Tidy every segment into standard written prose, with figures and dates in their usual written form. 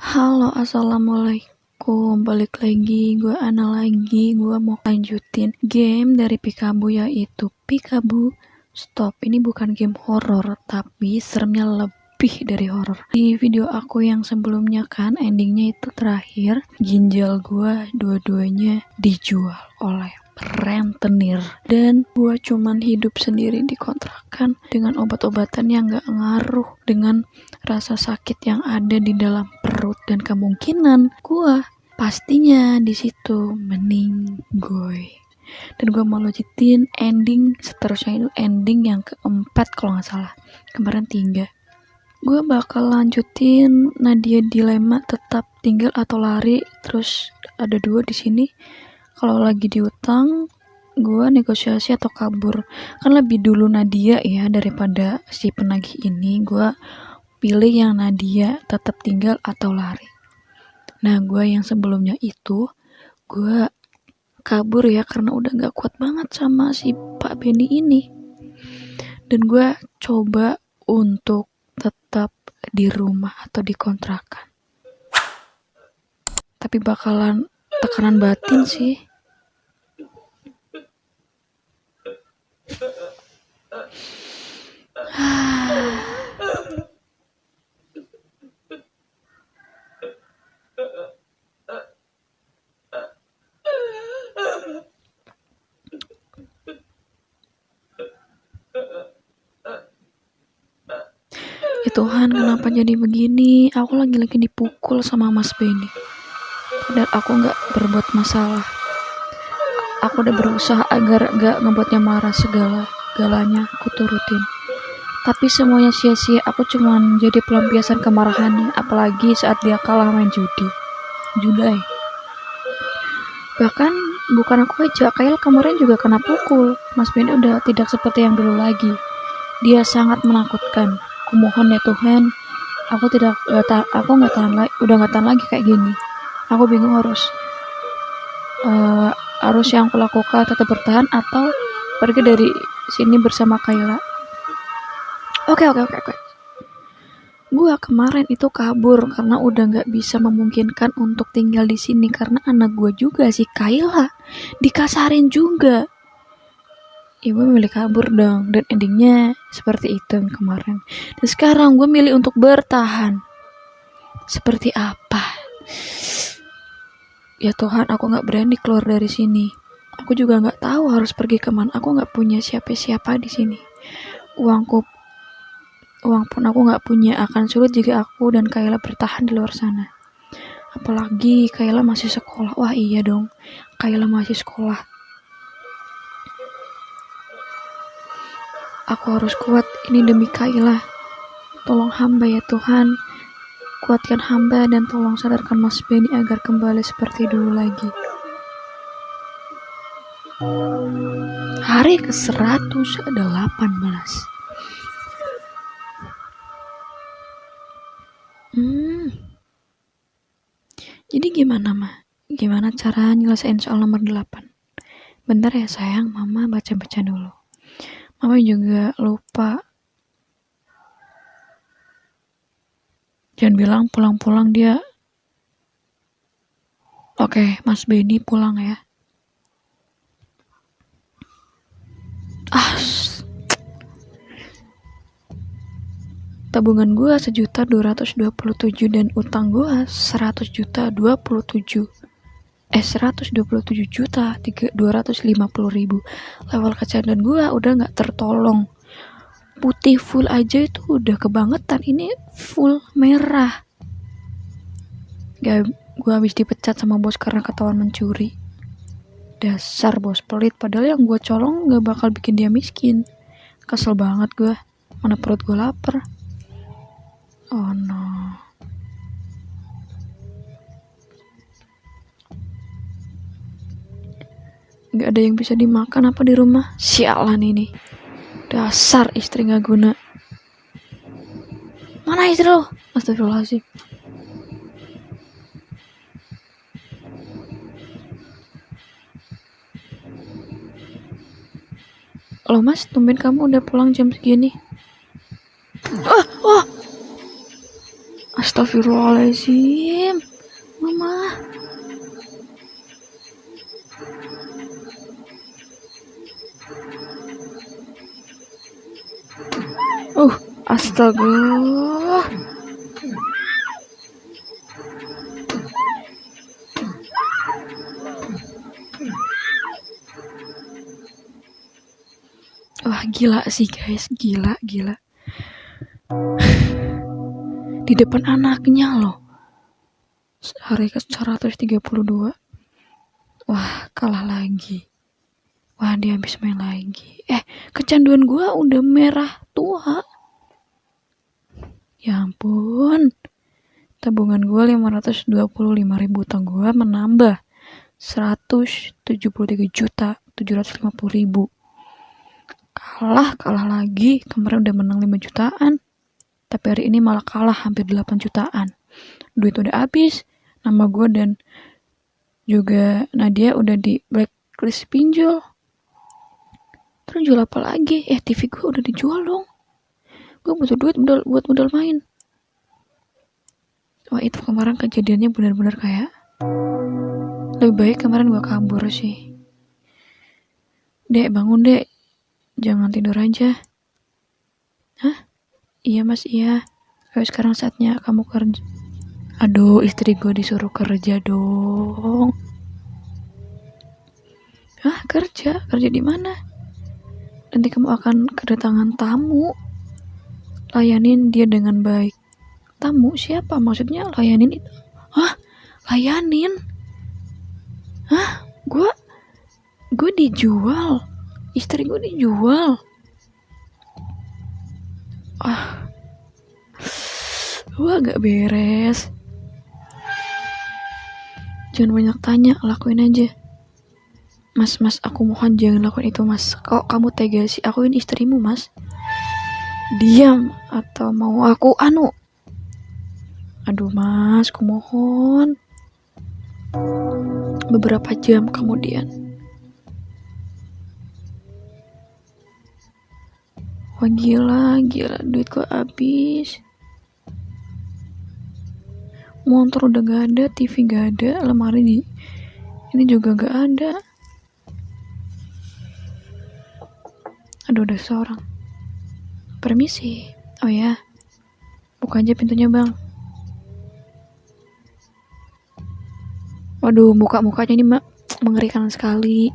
Halo, assalamualaikum. Balik lagi, gue Ana lagi. Gue mau lanjutin game dari Peekaboo, yaitu Peekaboo Stop. Ini bukan game horor, tapi seremnya lebih dari horor. Di video aku yang sebelumnya kan, endingnya itu terakhir ginjal gue dua-duanya dijual oleh rentenir, dan gue cuman hidup sendiri di kontrakan dengan obat-obatan yang gak ngaruh, dengan rasa sakit yang ada di dalam perut, dan kemungkinan gue pastinya di situ meninggoy. Dan gue mau lanjutin ending seterusnya, itu ending yang keempat kalau nggak salah, kemarin 3. Gue bakal lanjutin Nadia dilema tetap tinggal atau lari. Terus ada 2 di sini. Kalau lagi diutang, gue negosiasi atau kabur. Kan lebih dulu Nadia ya daripada si penagih ini. Gue pilih yang Nadia tetap tinggal atau lari. Nah, gue yang sebelumnya itu, gue kabur ya karena udah gak kuat banget sama si Pak Benny ini. Dan gue coba untuk tetap di rumah atau di kontrakan. Tapi bakalan tekanan batin sih. Ya Tuhan, kenapa jadi begini? Aku lagi-lagi dipukul sama Mas Benny. Padahal aku gak berbuat masalah. Aku udah berusaha agar gak ngebuatnya marah, segalanya aku turutin. Tapi semuanya sia-sia, aku cuman jadi pelampiasan kemarahannya. Apalagi saat dia kalah main judai. Bahkan bukan aku aja, Kyle kemarin juga kena pukul. Mas Benny udah tidak seperti yang dulu lagi. Dia sangat menakutkan. Kumohon ya Tuhan, aku nggak tahan lagi kayak gini. Aku bingung harus yang aku lakukan, tetap bertahan atau pergi dari sini bersama Kayla. Oke. Gua kemarin itu kabur karena udah nggak bisa memungkinkan untuk tinggal di sini karena anak gua juga si Kayla dikasarin juga. Ibu milih kabur dong, dan endingnya seperti itu kemarin. Dan sekarang gue milih untuk bertahan. Seperti apa? Ya Tuhan, aku gak berani keluar dari sini. Aku juga gak tahu harus pergi kemana. Aku gak punya siapa-siapa di sini. Uang pun aku gak punya. Akan sulit jika aku dan Kayla bertahan di luar sana. Apalagi Kayla masih sekolah. Wah iya dong, Kayla masih sekolah. Aku harus kuat, ini demi Kayla. Tolong hamba ya Tuhan. Kuatkan hamba dan tolong sadarkan Mas Benny agar kembali seperti dulu lagi. Hari ke-118. Jadi gimana, Ma? Gimana cara nyelesain soal nomor 8? Bentar ya sayang, Mama baca-baca dulu. Mama juga lupa. Jangan bilang pulang-pulang dia. Oke, Mas Benny pulang ya. Tabungan gue 1.227 dan utang gue 127 127.250.000. Level kesehatan gue udah gak tertolong. Putih full aja itu udah kebangetan, ini full merah. Gue habis dipecat sama bos karena ketahuan mencuri. Dasar bos pelit, padahal yang gue colong gak bakal bikin dia miskin. Kesel banget gue, mana perut gue lapar. Oh no. Gak ada yang bisa dimakan apa di rumah? Sialan ini. Dasar istri gak guna. Mana istri lo? Astagfirullahaladzim. Loh mas, tumben kamu udah pulang jam segini. Astagfirullahaladzim. Mama. Astaga. Wah, gila sih guys, gila. Di depan anaknya loh. Hari ke 132. Wah, kalah lagi. Wah, dia habis main lagi. Kecanduan gua udah merah tua. Ya ampun. Tabungan gua 525.000, utang gua menambah 173.750.000. Kalah lagi. Kemarin udah menang 5 jutaan. Tapi hari ini malah kalah hampir 8 jutaan. Duit udah habis. Nama gue dan juga Nadia udah di blacklist pinjol. Terus jual apa lagi? TV gue udah dijual dong. Gue butuh duit buat modal main. Wah, itu kemarin kejadiannya benar-benar kayak lebih baik kemarin gue kabur sih. Dek, bangun dek. Jangan tidur aja. Hah? Iya mas, iya. Ayo sekarang saatnya kamu kerja. Aduh, istri gue disuruh kerja dong. Hah, kerja? Kerja di mana? Nanti kamu akan kedatangan tamu. Layanin dia dengan baik. Tamu siapa? Maksudnya layanin itu? Hah? Layanin? Hah? Gue dijual. Istri gue dijual. Gue agak beres. Jangan banyak tanya, lakuin aja. Mas, aku mohon jangan lakuin itu mas. Kok kamu tega sih? Aku ini istrimu mas. Diam atau mau aku Aduh mas, aku mohon. Beberapa jam kemudian. Wah gila, duit gua habis. Motor udah gak ada, TV gak ada, lemari ini juga gak ada. Aduh, udah seorang. Permisi. Oh ya, buka aja pintunya bang. Waduh, mukanya ini mengerikan sekali.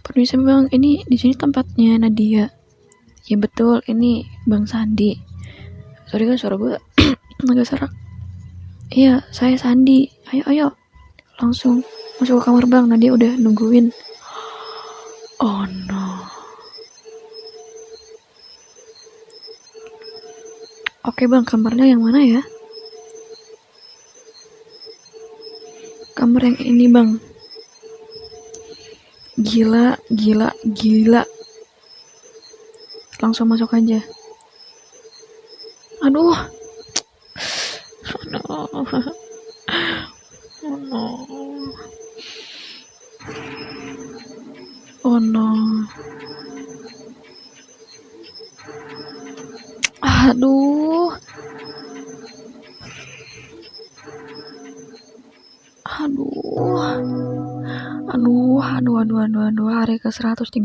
Permisi bang, ini di sini tempatnya Nadia. Ya betul, ini Bang Sandi. Sorry kan suara gue agak serak. Iya, saya Sandi. Ayo, langsung masuk ke kamar bang. Nadia udah nungguin. Oh no. Oke bang, kamarnya yang mana ya? Kamar yang ini bang. Gila. Langsung masuk aja. Aduh. Oh no. Aduh. Hari ke 136.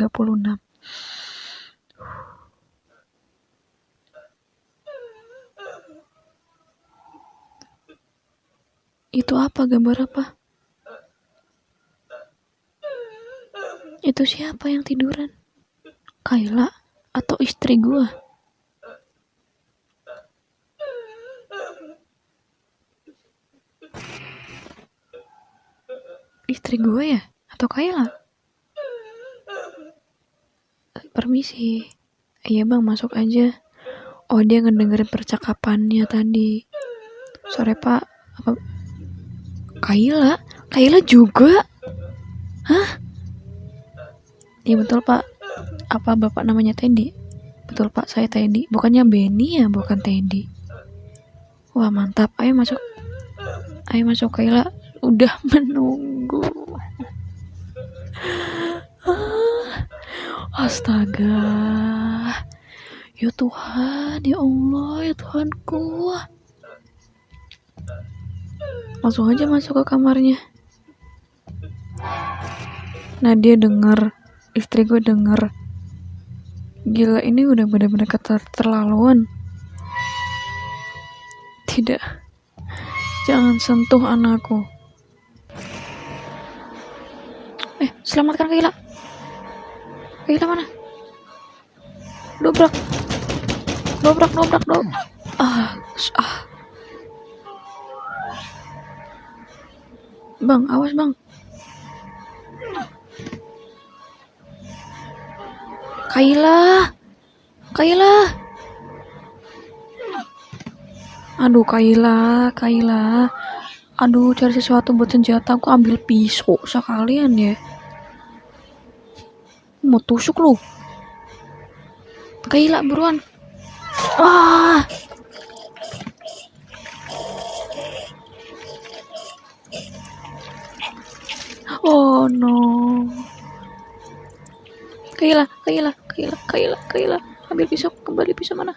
Itu apa? Gambar apa? Itu siapa yang tiduran? Kayla atau istri gua? Istri gue ya? Atau Kayla? Permisi. Iya bang, masuk aja. Oh, dia ngedengerin percakapannya tadi. Sore pak. Apa? Kayla juga? Hah? Iya betul pak. Apa bapak namanya Teddy? Betul pak, saya Teddy. Bukannya Benny ya, bukan Teddy. Wah mantap. Ayo masuk Kayla. Udah menunggu. Astaga. Ya Tuhan, ya Allah, ya Tuhanku. Langsung aja masuk ke kamarnya. Nah dia denger, istri gue denger. Gila, ini udah bener-bener keterlaluan. Tidak, jangan sentuh anakku. Selamatkan Kayla. Kayla mana? Dobrak. Bang, awas bang. Kayla. Aduh Kayla. Aduh, cari sesuatu buat senjata. Aku ambil pisau sekalian ya. Mau tusuk lu. Kayla buruan. Oh no. Kayla. Ambil pisau, kembali pisau mana?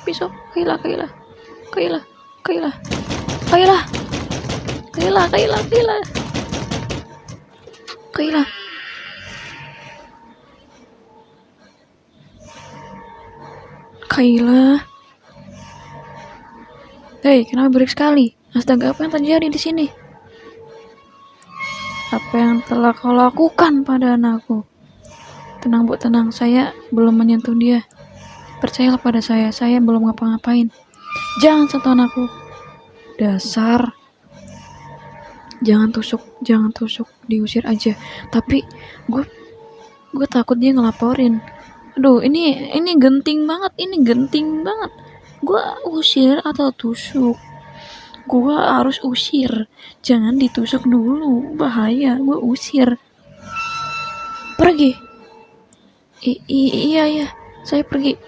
Pisau, Kayla. Hei, kenapa berik sekali? Astaga, apa yang terjadi di sini? Apa yang telah kau lakukan pada anakku? Tenang Bu, tenang. Saya belum menyentuh dia. Percayalah pada saya belum ngapa-ngapain. Jangan sentuh anakku. Dasar. Jangan tusuk, diusir aja. Tapi gue takut dia ngelaporin. Aduh, ini genting banget. Gue usir atau tusuk? Gue harus usir. Jangan ditusuk dulu, bahaya. Gue usir. Pergi. Iya. Saya pergi.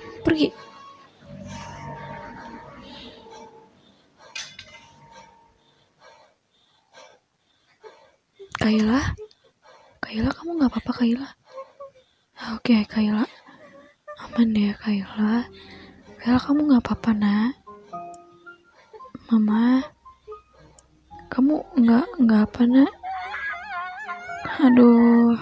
Kayla, kamu nggak apa-apa Kayla? Oke, Kayla. Aman ya Kayla. Kayla, kamu nggak apa-apa nak? Mama, kamu nggak apa nak? Aduh.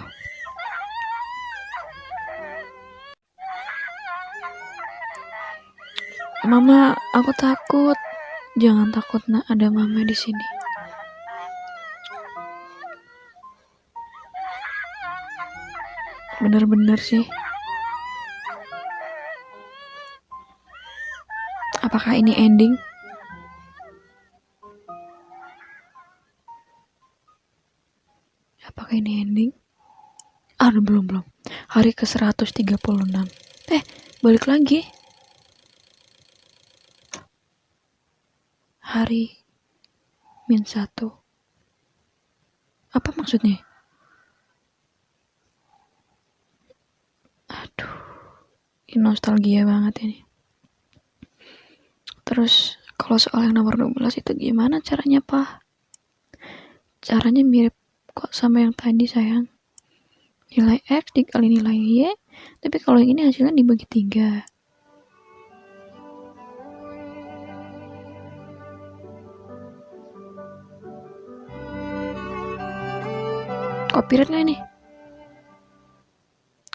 Mama, aku takut. Jangan takut nak, ada mama di sini. Bener-bener sih. Apakah ini ending? Aduh, belum. Hari ke 136. Balik lagi. Hari -1. Apa maksudnya? Aduh, ini nostalgia banget ini. Terus kalau soal yang nomor 12 itu gimana caranya, Pak? Caranya mirip kok sama yang tadi, sayang. Nilai X dikali nilai Y, tapi kalau yang ini hasilnya dibagi 3. Copyright nggak ini?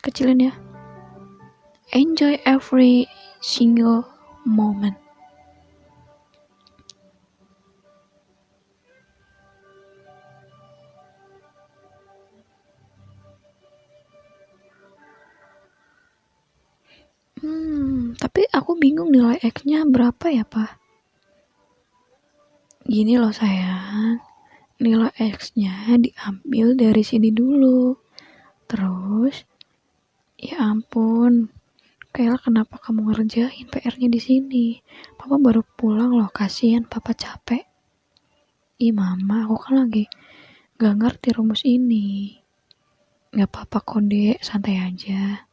Kecilin ya. Enjoy every single moment. Tapi aku bingung nilai X-nya berapa ya, Pak? Gini loh sayang, nilai X-nya diambil dari sini dulu. Terus, ya ampun, Kayla kenapa kamu ngerjain PR-nya di sini? Papa baru pulang loh, kasihan papa capek. Mama, aku kan lagi gak ngerti rumus ini. Gak apa-apa kok dek, santai aja.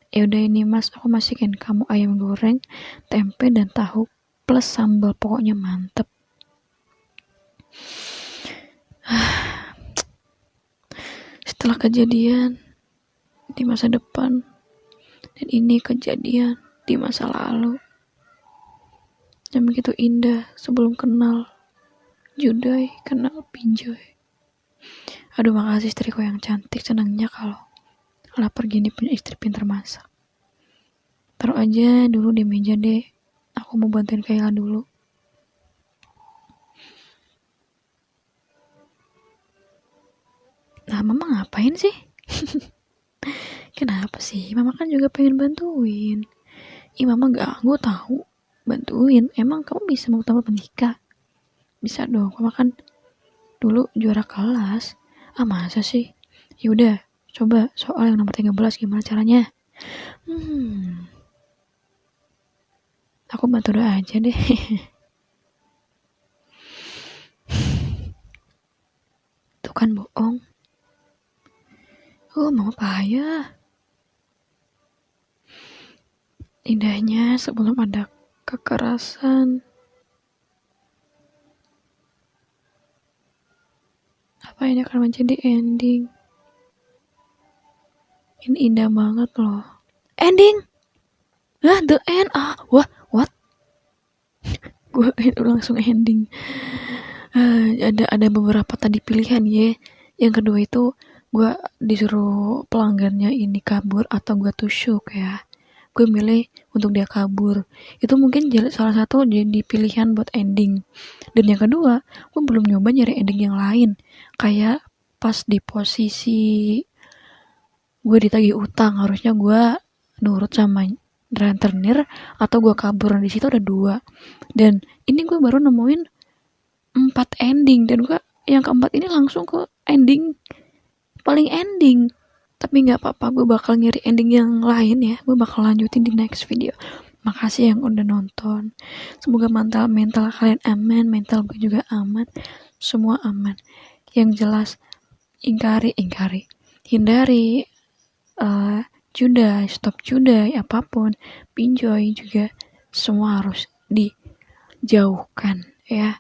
Ya udah ini mas, aku masukin kamu ayam goreng, tempe dan tahu plus sambal, pokoknya mantep. Setelah kejadian di masa depan dan ini kejadian di masa lalu yang begitu indah sebelum kenal Judai, kenal Pinjoy. Aduh, makasih istriku yang cantik. Senangnya kalau lapar gini punya istri pintar masak. Taruh aja dulu di meja deh. Aku mau bantuin Kayla dulu. Nah, mama ngapain sih? Kenapa sih? Mama kan juga pengen bantuin. Mama gue tahu bantuin. Emang kamu bisa mau tambah menikah? Bisa dong. Mama kan dulu juara kelas. Masa sih? Yaudah, coba soal yang nomor 13 gimana caranya? Aku bantu doa aja deh. Tuh kan bohong. Mama payah. Indahnya sebelum ada kekerasan. Apa ini akan menjadi ending? Ini indah banget loh. Ending? The end? What? Gue langsung ending. Ada beberapa tadi pilihan ya. Yang kedua itu gue disuruh pelanggannya ini kabur atau gue tusuk ya. Gue milih untuk dia kabur. Itu mungkin salah satu jadi pilihan buat ending. Dan yang kedua, gue belum nyoba nyari ending yang lain. Kayak pas di posisi gue ditagih utang, harusnya gue nurut sama rentenir atau gue kabur. Di situ ada 2. Dan ini gue baru nemuin 4 ending, dan gue yang keempat ini langsung ke ending paling ending. Tapi gak apa-apa, gue bakal nyari ending yang lain ya. Gue bakal lanjutin di next video. Makasih yang udah nonton. Semoga mental kalian aman, mental gue juga aman. Semua aman. Yang jelas hindari Judai, stop Judai, apapun, Pinjoy juga semua harus dijauhkan ya,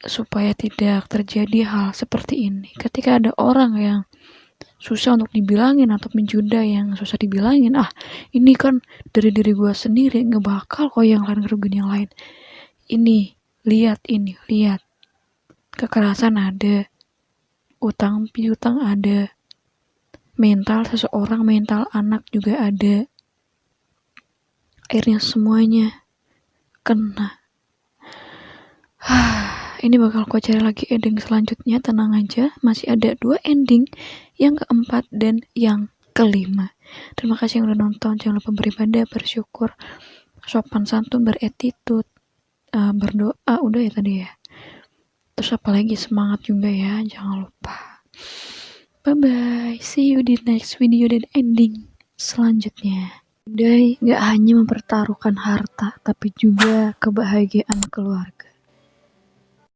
supaya tidak terjadi hal seperti ini. Ketika ada orang yang susah untuk dibilangin atau menjudai yang susah dibilangin, ini kan dari diri gue sendiri, nggak bakal kok yang lain ngerugiin yang lain. Ini lihat kekerasan ada, utang piutang ada, mental seseorang, mental anak juga ada. Akhirnya semuanya kena. Ini bakal gue cari lagi ending selanjutnya. Tenang aja, masih ada 2 ending, yang keempat dan yang kelima. Terima kasih yang udah nonton. Jangan lupa beribadah, bersyukur, sopan santun, beretitude, berdoa. Udah ya tadi ya. Terus apa lagi, semangat juga ya, jangan lupa. Bye bye, see you di next video dan ending selanjutnya. Udah, gak hanya mempertaruhkan harta, tapi juga kebahagiaan keluarga.